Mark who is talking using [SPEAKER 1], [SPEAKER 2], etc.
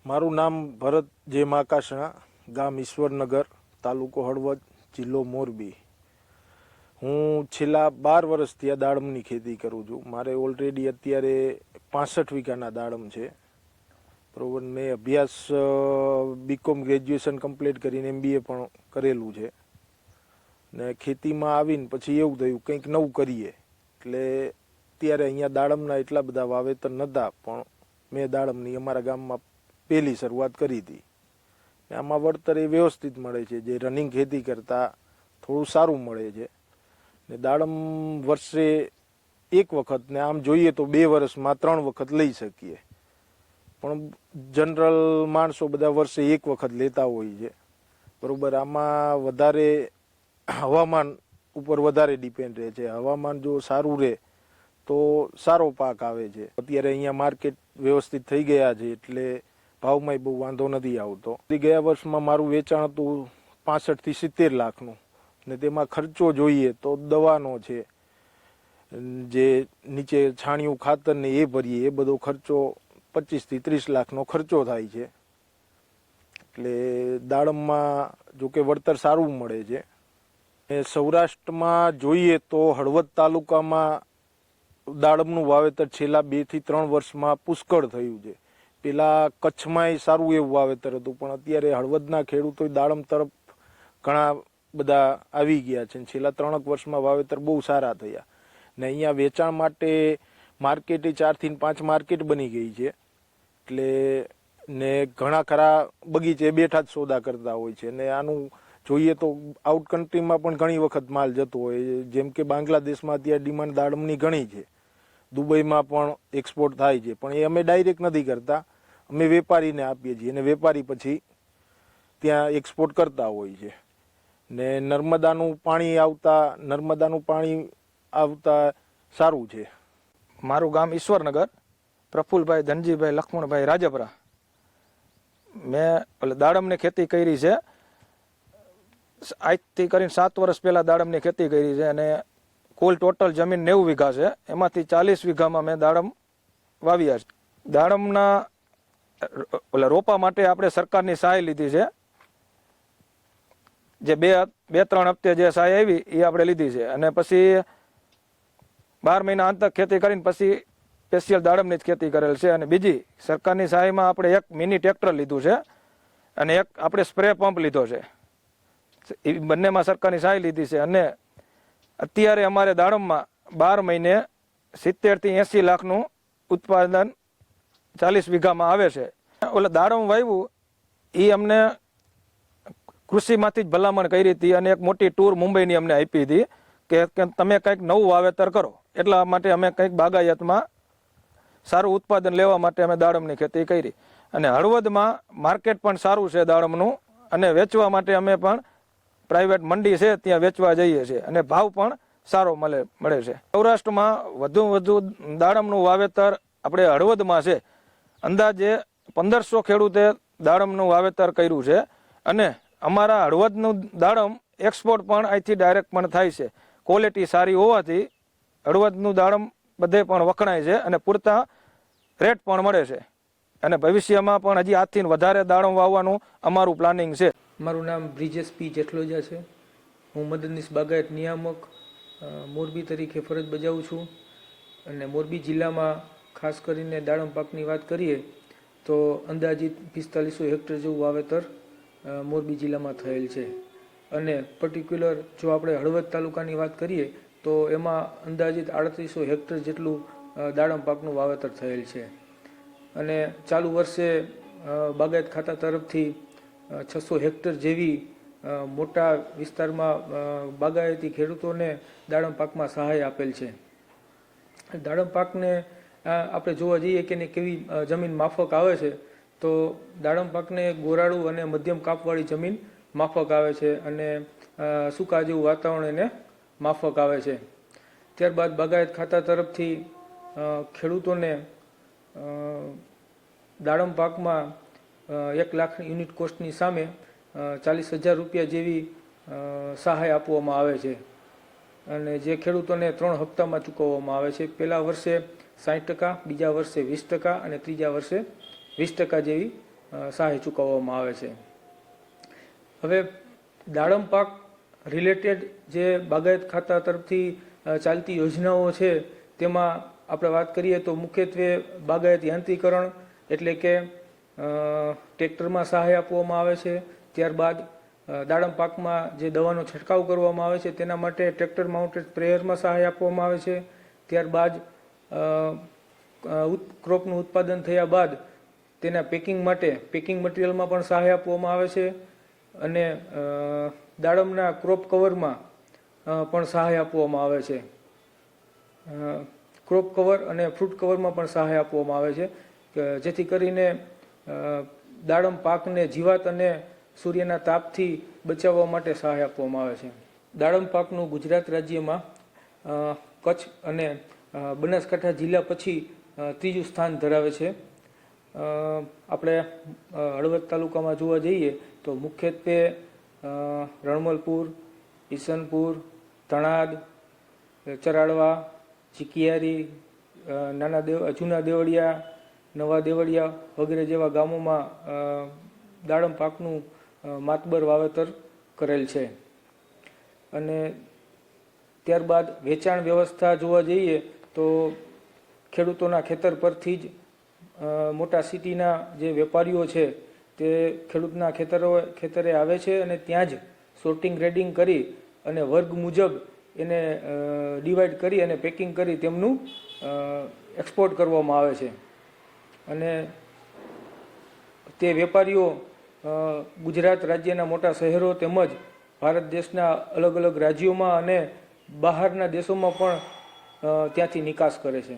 [SPEAKER 1] મારું નામ ભરત જે માકાશણા, ગામ ઈશ્વરનગર, તાલુકો હળવદ, જિલ્લો મોરબી. હું છેલ્લા 12 વર્ષથી આ દાડમની ખેતી કરું છું. મારે ઓલરેડી અત્યારે 65 વીઘાના દાડમ છે. બરોબર. મેં અભ્યાસ બીકોમ ગ્રેજ્યુએશન કમ્પ્લીટ કરીને MBA પણ કરેલું છે. ને ખેતીમાં આવીને પછી એવું થયું કંઈક નવું કરીએ. એટલે અત્યારે અહીંયા દાડમના એટલા બધા વાવેતર નહોતા, પણ મેં દાડમની અમારા ગામમાં પહેલી શરૂઆત કરી હતી. આમાં વળતર એ વ્યવસ્થિત મળે છે, જે રનિંગ ખેતી કરતાં થોડું સારું મળે છે. ને દાડમ વર્ષે એક વખત, ને આમ જોઈએ તો 2 વર્ષમાં 3 વખત લઈ શકીએ, પણ જનરલ માણસો બધા વર્ષે એક વખત લેતા હોય છે. બરાબર. આમાં વધારે હવામાન ઉપર વધારે ડિપેન્ડ રહે છે. હવામાન જો સારું રહે તો સારો પાક આવે છે. અત્યારે અહીંયા માર્કેટ વ્યવસ્થિત થઈ ગયા છે, એટલે ભાવમાં બહુ વાંધો નથી આવતો. ગયા વર્ષમાં મારું વેચાણ હતું 65 થી 70 લાખનું, ને તેમાં ખર્ચો જોઈએ તો દવાનો છે, જે નીચે છાણિયું ખાતર ને એ ભરીએ, એ બધો ખર્ચો 25 થી 30 લાખનો ખર્ચો થાય છે. એટલે દાડમમાં જોકે વળતર સારું મળે છે. સૌરાષ્ટ્રમાં જોઈએ તો હળવદ તાલુકામાં દાડમનું વાવેતર છેલ્લા 2 થી 3 વર્ષમાં પુષ્કળ થયું છે. પેલા કચ્છમાંય સારું એવું વાવેતર હતું, પણ અત્યારે હળવદના ખેડૂતો દાડમ તરફ ઘણા બધા આવી ગયા છે. છેલ્લા 3 વર્ષમાં વાવેતર બહુ સારા થયા. ને અહીંયા વેચાણ માટે માર્કેટ 4 થી 5 માર્કેટ બની ગઈ છે. એટલે ને ઘણા ખરા બગીચે બેઠા જ સોદા કરતા હોય છે. ને આનું જોઈએ તો આઉટ કન્ટ્રીમાં પણ ઘણી વખત માલ જતો હોય, જેમ કે બાંગ્લાદેશમાં અત્યારે ડિમાન્ડ દાડમની ઘણી છે. દુબઈમાં પણ એક્સપોર્ટ થાય છે, પણ એ અમે ડાયરેક્ટ નથી કરતા, અમે વેપારીને આપીએ છીએ, અને વેપારી પછી ત્યાં એક્સપોર્ટ કરતા હોય છે. ને નર્મદાનું પાણી આવતા સારું છે.
[SPEAKER 2] મારું ગામ ઈશ્વરનગર, પ્રફુલભાઈ ધનજીભાઈ લક્ષ્મણભાઈ રાજપરા. મેં દાડમની ખેતી કરી છે. આજથી કરીને 7 વર્ષ પહેલા દાડમની ખેતી કરી છે, અને કુલ ટોટલ જમીન 90 વીઘા છે. એમાંથી 40 વીઘામાં મેં દાડમ વાવ્યા છે. દાડમના રોપા માટે આપણે સરકારની સહાય લીધી છે. જે 2-3 હપ્તે જે સહાય આવી એ આપણે લીધી છે. અને પછી 12 મહિના અંતર ખેતી કરીને પછી સ્પેશિયલ દાડમની જ ખેતી કરેલ છે. અને બીજી સરકારની સહાયમાં આપણે એક મિની ટ્રેક્ટર લીધું છે, અને એક આપણે સ્પ્રે પંપ લીધો છે. એ બંનેમાં સરકારની સહાય લીધી છે. અને અત્યારે અમારે દાડમમાં 12 મહિને 70 થી 80 લાખનું ઉત્પાદન 40 વીઘામાં આવે છે. દાડમ વાવ્યું એ અમને કૃષિમાંથી જ ભલામણ કરી હતી, અને એક મોટી ટૂર મુંબઈની અમને આપી હતી કે તમે કંઈક નવું વાવેતર કરો. એટલા માટે અમે કંઈક બાગાયતમાં સારું ઉત્પાદન લેવા માટે અમે દાડમની ખેતી કરી. અને હળવદમાં માર્કેટ પણ સારું છે દાડમનું, અને વેચવા માટે અમે પણ પ્રાઇવેટ મંડી છે ત્યાં વેચવા જઈએ છીએ, અને ભાવ પણ સારો મળે છે. સૌરાષ્ટ્રમાં વધુ દાડમનું વાવેતર આપણે હળવદમાં છે. અંદાજે 1500 ખેડૂતે દાડમનું વાવેતર કર્યું છે. અને અમારા હળવદનું દાડમ એક્સપોર્ટ પણ અહીંથી ડાયરેક્ટ પણ થાય છે. ક્વોલિટી સારી હોવાથી હળવદનું દાડમ બધે પણ વખણાય છે, અને પૂરતા રેટ પણ મળે છે. અને ભવિષ્યમાં પણ હજી આજથી વધારે દાડમ વાવવાનું અમારું પ્લાનિંગ છે.
[SPEAKER 3] મારું નામ બ્રિજેશ પી જેઠલોજા છે. હું મદદનીશ બાગાયત નિયામક મોરબી તરીકે ફરજ બજાવું છું. અને મોરબી જિલ્લામાં ખાસ કરીને દાડમ પાકની વાત કરીએ તો અંદાજિત 4500 હેક્ટર જેવું વાવેતર મોરબી જિલ્લામાં થયેલ છે. અને પર્ટિક્યુલર જો આપણે હળવદ તાલુકાની વાત કરીએ તો એમાં અંદાજિત 3800 હેક્ટર જેટલું દાડમ પાકનું વાવેતર થયેલ છે. અને ચાલુ વર્ષે બાગાયત ખાતા તરફથી 600 હેક્ટર જેવી મોટા વિસ્તારમાં બાગાયતી ખેડૂતોને દાડમ પાકમાં સહાય આપેલ છે. દાડમ પાકને આપણે જોવા જઈએ કે કેવી જમીન માફક આવે છે, તો દાડમ પાકને ગોરાળું અને મધ્યમ કાપવાળી જમીન માફક આવે છે, અને સૂકા જેવું વાતાવરણ એને માફક આવે છે. ત્યારબાદ બાગાયત ખાતા તરફથી ખેડૂતોને દાડમ પાકમાં 1 લાખ યુનિટ કોસ્ટની સામે 40,000 રૂપિયા જેવી સહાય આપવામાં આવે છે. અને જે ખેડૂતોને 3 હપ્તામાં ચૂકવવામાં આવે છે. પહેલા વર્ષે 60%, બીજા વર્ષે 20% અને ત્રીજા વર્ષે 20% જેવી સહાય ચૂકવવામાં આવે છે. હવે દાડમ પાક રિલેટેડ જે બાગાયત ખાતા તરફથી ચાલતી યોજનાઓ છે તેમાં આપણે વાત કરીએ તો મુખ્યત્વે બાગાયત યાંત્રિકરણ એટલે કે ટ્રેક્ટરમાં સહાય આપવામાં આવે છે. ત્યારબાદ દાડમ પાકમાં જે દવાનો છંટકાવ કરવામાં આવે છે તેના માટે ટ્રેક્ટર માઉન્ટેડ સ્પ્રેયરમાં સહાય આપવામાં આવે છે. ત્યારબાદ ક્રોપનું ઉત્પાદન થયા બાદ તેના પેકિંગ માટે પેકિંગ મટીરિયલમાં પણ સહાય આપવામાં આવે છે અને દાડમના ક્રોપ કવરમાં પણ સહાય આપવામાં આવે છે. ક્રોપ કવર અને ફ્રૂટ કવરમાં પણ સહાય આપવામાં આવે છે જેથી કરીને દાડમ પાકને જીવાત અને સૂર્યના તાપથી બચાવવા માટે સહાય આપવામાં આવે છે. દાડમ પાકનું ગુજરાત રાજ્યમાં કચ્છ અને બનાસકાંઠા જિલ્લા પછી ત્રીજું સ્થાન ધરાવે છે. આપણે હળવદ તાલુકામાં જોવા જઈએ તો મુખ્યત્વે રણમલપુર, ઈસનપુર, તણાદ, ચરાડવા, ચીકિયારી, જૂના દેવળિયા, નવા દેવળિયા વગેરે જેવા ગામોમાં દાડમ પાકનું માતબર વાવેતર કરેલ છે. અને ત્યારબાદ વેચાણ વ્યવસ્થા જોવા જઈએ તો ખેડૂતોના ખેતર પરથી જ મોટા સિટીના જે વેપારીઓ છે તે ખેડૂતના ખેતરે આવે છે અને ત્યાં જ સોર્ટિંગ ગ્રેડિંગ કરી અને વર્ગ મુજબ એને ડિવાઈડ કરી અને પેકિંગ કરી તેમનું એક્સપોર્ટ કરવામાં આવે છે. અને તે વેપારીઓ ગુજરાત રાજ્યના મોટા શહેરો તેમજ ભારત દેશના અલગ અલગ રાજ્યોમાં અને બહારના દેશોમાં પણ ત્યાંથી નિકાસ કરે છે.